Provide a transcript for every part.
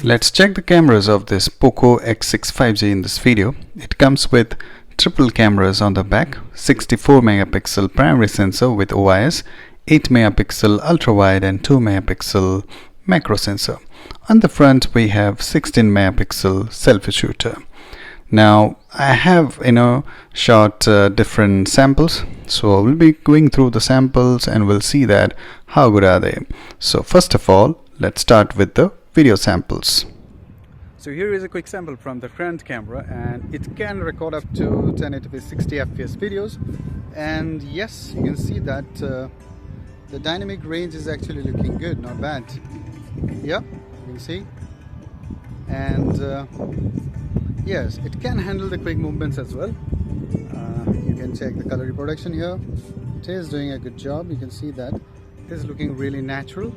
Let's check the cameras of this POCO X6 5G in this video. It comes with triple cameras on the back, 64 megapixel primary sensor with OIS, 8 megapixel ultra wide and 2 megapixel macro sensor. On the front we have 16 megapixel selfie shooter. Now I have shot different samples, so we'll be going through the samples and we'll see that how good are they. So first of all, let's start with the video samples. So here is a quick sample from the front camera, and it can record up to 1080p 60 fps videos. And yes, you can see that the dynamic range is actually looking good, not bad. Yeah, you can see. And yes, it can handle the quick movements as well. You can check the color reproduction here. It is doing a good job. You can see that it is looking really natural.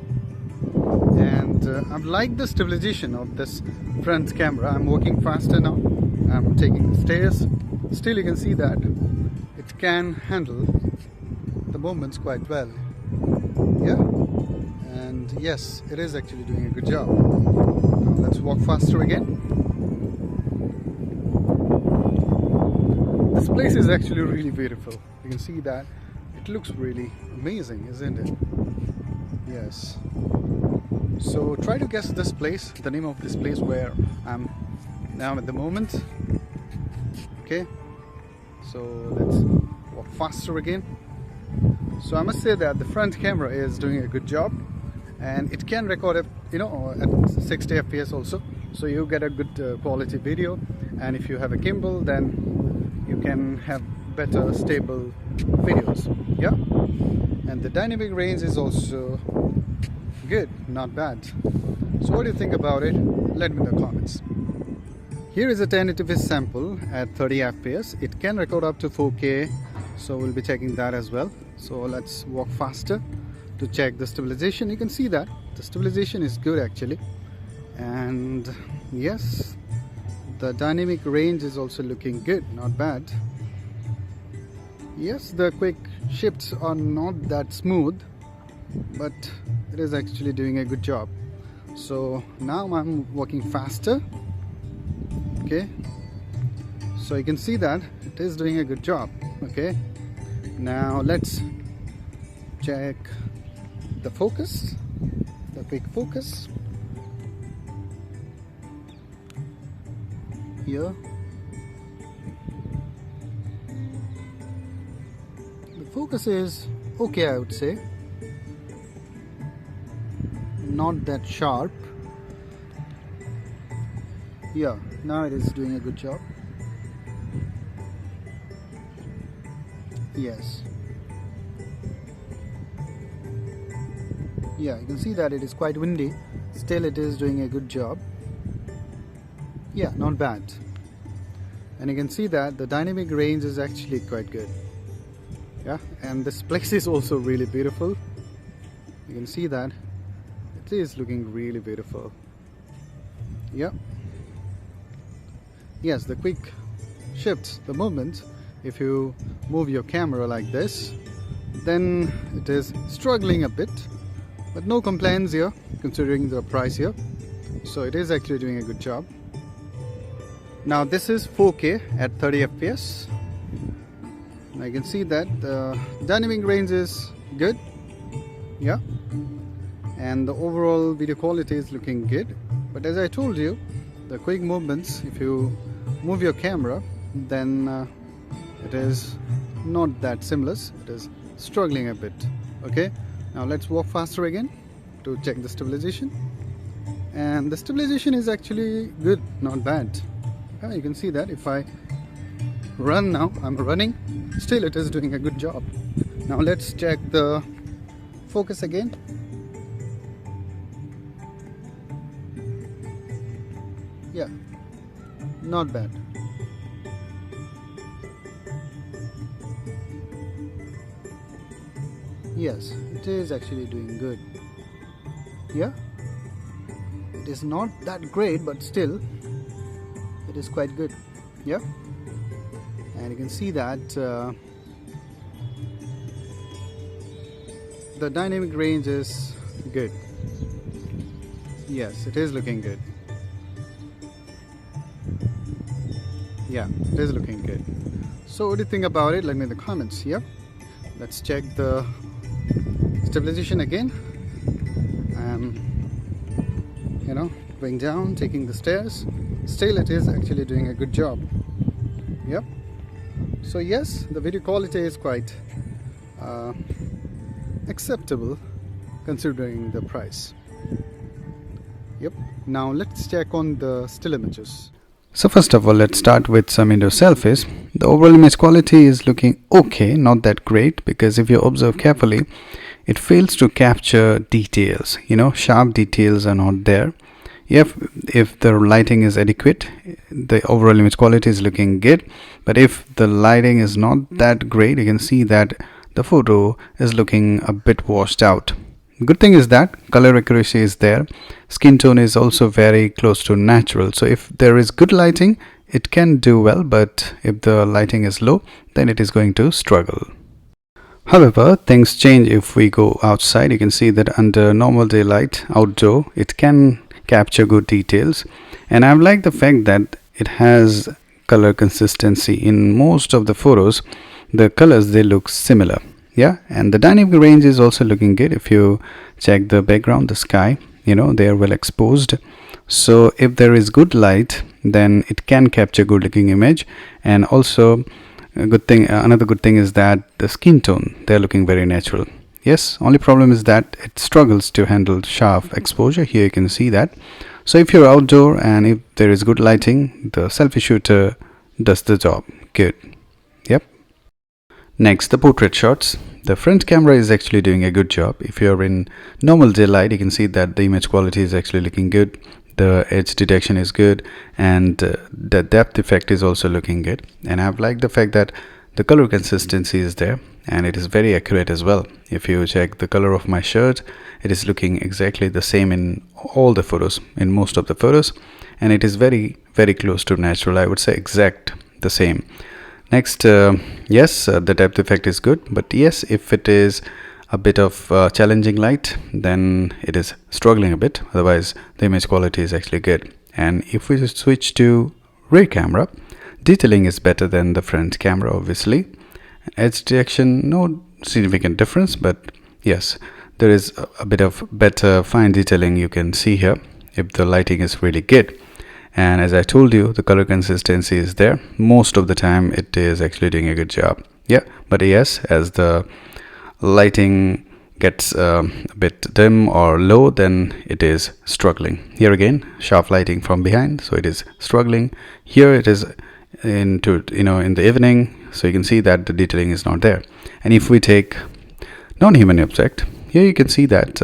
And I like the stabilization of this front camera. I'm working faster now. I'm taking the stairs. Still you can see that it can handle the movements quite well. Yeah, and yes, it is actually doing a good job. Now let's walk faster again. This place is actually really beautiful. You can see that it looks really amazing, isn't it? Yes. So try to guess this place, the name of this place where I'm now at the moment. Okay, so let's walk faster again. So I must say that the front camera is doing a good job, and it can record at 60 fps also, so you get a good quality video. And if you have a gimbal, then you can have better stable videos. Yeah, and the dynamic range is also good, not bad. So what do you think about it? Let me know in the comments. Here is a 1080p sample at 30 fps. It can record up to 4K, so we'll be checking that as well. So let's walk faster to check the stabilization. You can see that the stabilization is good actually, and yes, the dynamic range is also looking good, not bad. Yes, the quick shifts are not that smooth, but it is actually doing a good job. So now I'm working faster. Okay, so you can see that it is doing a good job. Okay, now let's check the focus, the quick focus here. The focus is okay, I would say. Not that sharp. Yeah, now it is doing a good job. Yes. Yeah, you can see that it is quite windy. Still it is doing a good job. Yeah, not bad. And you can see that the dynamic range is actually quite good. Yeah, and this place is also really beautiful. You can see that it is looking really beautiful. Yeah. Yes, the quick shifts, the movement, if you move your camera like this, then it is struggling a bit, but no complaints here considering the price here. So it is actually doing a good job. Now this is 4K at 30 fps. I can see that the dynamic range is good. Yeah, and the overall video quality is looking good. But as I told you, the quick movements, if you move your camera, then it is not that seamless. It is struggling a bit. Okay, now let's walk faster again to check the stabilization. And the stabilization is actually good, not bad. You can see that if I run now, I'm running, still it is doing a good job. Now let's check the focus again. Yeah, not bad. Yes, it is actually doing good. Yeah, it is not that great, but still it is quite good. Yeah, and you can see that the dynamic range is good. Yes, it is looking good. Yeah, it is looking good. So what do you think about it? Let me know in the comments. Yep. Let's check the stabilization again. Going down, taking the stairs. Still it is actually doing a good job. Yep. So yes, the video quality is quite acceptable considering the price. Yep. Now let's check on the still images. So first of all, let's start with some indoor selfies. The overall image quality is looking okay, not that great, because if you observe carefully, it fails to capture details. Sharp details are not there. If the lighting is adequate, the overall image quality is looking good. But if the lighting is not that great, you can see that the photo is looking a bit washed out. Good thing is that color accuracy is there. Skin tone is also very close to natural. So if there is good lighting, it can do well. But if the lighting is low, then it is going to struggle. However, things change if we go outside. You can see that under normal daylight, outdoor, it can capture good details. And I like the fact that it has color consistency. In most of the photos, the colors, they look similar. And the dynamic range is also looking good. If you check the background, the sky, they are well exposed. So if there is good light, then it can capture good looking image. And also another good thing is that the skin tone, they're looking very natural. Yes, only problem is that it struggles to handle sharp exposure. Here you can see that. So if you're outdoor and if there is good lighting, the selfie shooter does the job good. Yep. Next, the portrait shots. The front camera is actually doing a good job. If you're in normal daylight, you can see that the image quality is actually looking good. The edge detection is good, and the depth effect is also looking good. And I've liked the fact that the color consistency is there, and it is very accurate as well. If you check the color of my shirt, it is looking exactly the same in all the photos, in most of the photos, and it is very, very close to natural. I would say exact the same. Next, yes, the depth effect is good, but yes, if it is a bit of challenging light, then it is struggling a bit. Otherwise, the image quality is actually good. And if we switch to rear camera, detailing is better than the front camera, obviously. Edge detection, no significant difference, but yes, there is a bit of better fine detailing you can see here if the lighting is really good. And as I told you, the color consistency is there. Most of the time it is actually doing a good job. But yes, as the lighting gets a bit dim or low, then it is struggling. Here again, sharp lighting from behind, so it is struggling. Here it is in the evening, so you can see that the detailing is not there. And if we take non-human object, here you can see that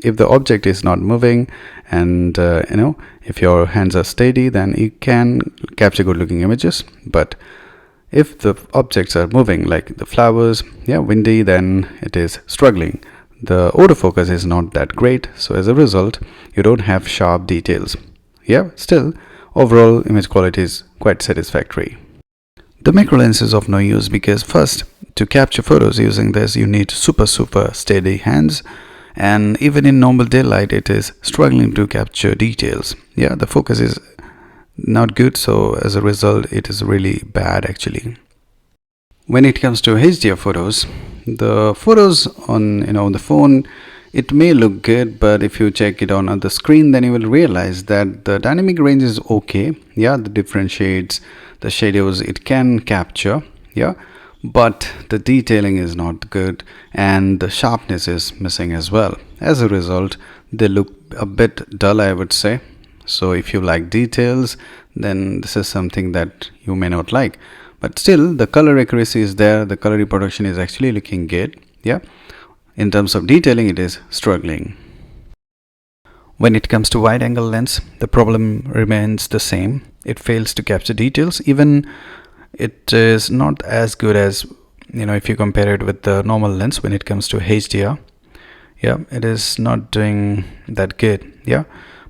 if the object is not moving, and if your hands are steady, then you can capture good looking images. But if the objects are moving, like the flowers, windy, then it is struggling. The autofocus is not that great, so as a result, you don't have sharp details. Still, overall image quality is quite satisfactory. The macro lens is of no use because first, to capture photos using this, you need super steady hands, and even in normal daylight, it is struggling to capture details. The focus is not good, so as a result, it is really bad actually. When it comes to HDR photos, the photos on the phone, it may look good, but if you check it on the screen, then you will realize that the dynamic range is okay. The different shades, the shadows, it can capture. But the detailing is not good, and the sharpness is missing as well. As a result, they look a bit dull, I would say. So if you like details, then this is something that you may not like. But still, the color accuracy is there. The color reproduction is actually looking good. In terms of detailing, it is struggling. When it comes to wide angle lens, the problem remains the same. It fails to capture details. Even it is not as good as if you compare it with the normal lens when it comes to HDR. It is not doing that good.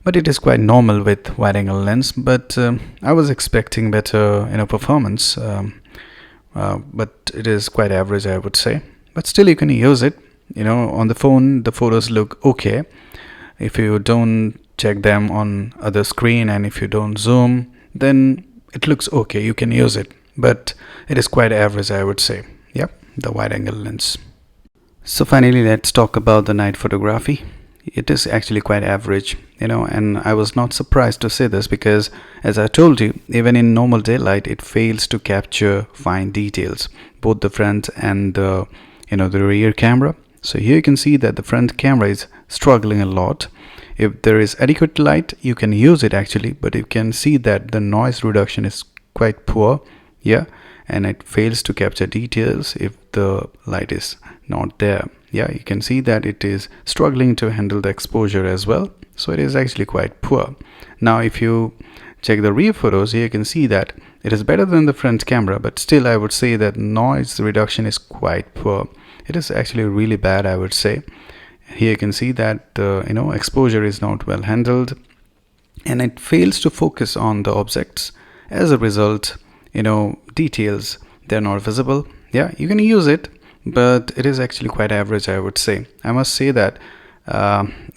But it is quite normal with wide angle lens. But I was expecting better performance, but it is quite average, I would say. But still, you can use it. On the phone, the photos look okay. If you don't check them on other screen, and if you don't zoom, then it looks okay, you can use it, but it is quite average, I would say. Yep, the wide angle lens. So finally, let's talk about the night photography. It is actually quite average, and I was not surprised to say this because, as I told you, even in normal daylight it fails to capture fine details, both the front and the rear camera. So here you can see that the front camera is struggling a lot. If there is adequate light, you can use it actually, but you can see that the noise reduction is quite poor, and it fails to capture details if the light is not there. You can see that it is struggling to handle the exposure as well, so it is actually quite poor. Now if you check the rear photos, here you can see that it is better than the front camera, but still I would say that noise reduction is quite poor. It is actually really bad, I would say. Here you can see that the exposure is not well handled, and it fails to focus on the objects. As a result, details, they're not visible. You can use it, but it is actually quite average, I would say. I must say that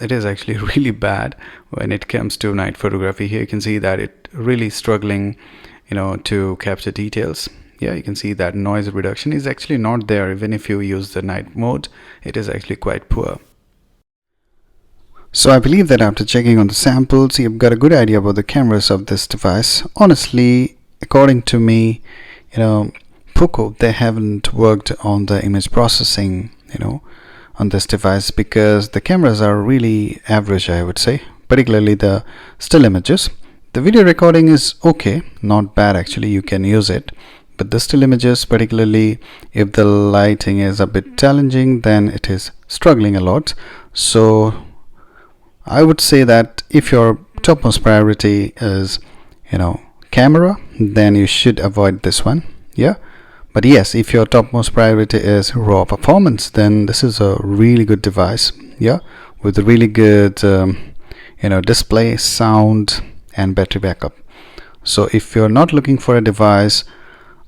it is actually really bad when it comes to night photography. Here you can see that it really struggling to capture details. You can see that noise reduction is actually not there. Even if you use the night mode, it is actually quite poor. So I believe that after checking on the samples, you've got a good idea about the cameras of this device. Honestly, according to me, Poco, they haven't worked on the image processing, on this device, because the cameras are really average, I would say, particularly the still images. The video recording is okay, not bad actually, you can use it, but the still images, particularly if the lighting is a bit challenging, then it is struggling a lot. So I would say that if your topmost priority is camera, then you should avoid this one. But yes, if your topmost priority is raw performance, then this is a really good device, with really good display, sound and battery backup. So if you're not looking for a device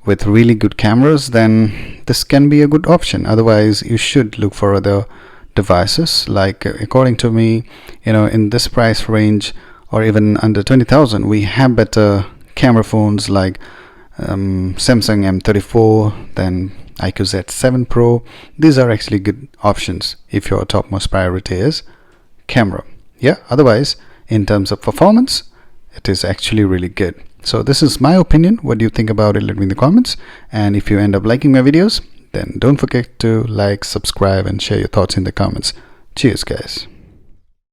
with really good cameras, then this can be a good option. Otherwise, you should look for other devices. Like according to me, in this price range or even under 20,000, we have better camera phones like Samsung M34, then iQOO Z7 Pro. These are actually good options if your topmost priority is camera. Otherwise, in terms of performance, it is actually really good. So this is my opinion. What do you think about it? Let me in the comments. And if you end up liking my videos, then don't forget to like, subscribe and share your thoughts in the comments. Cheers guys.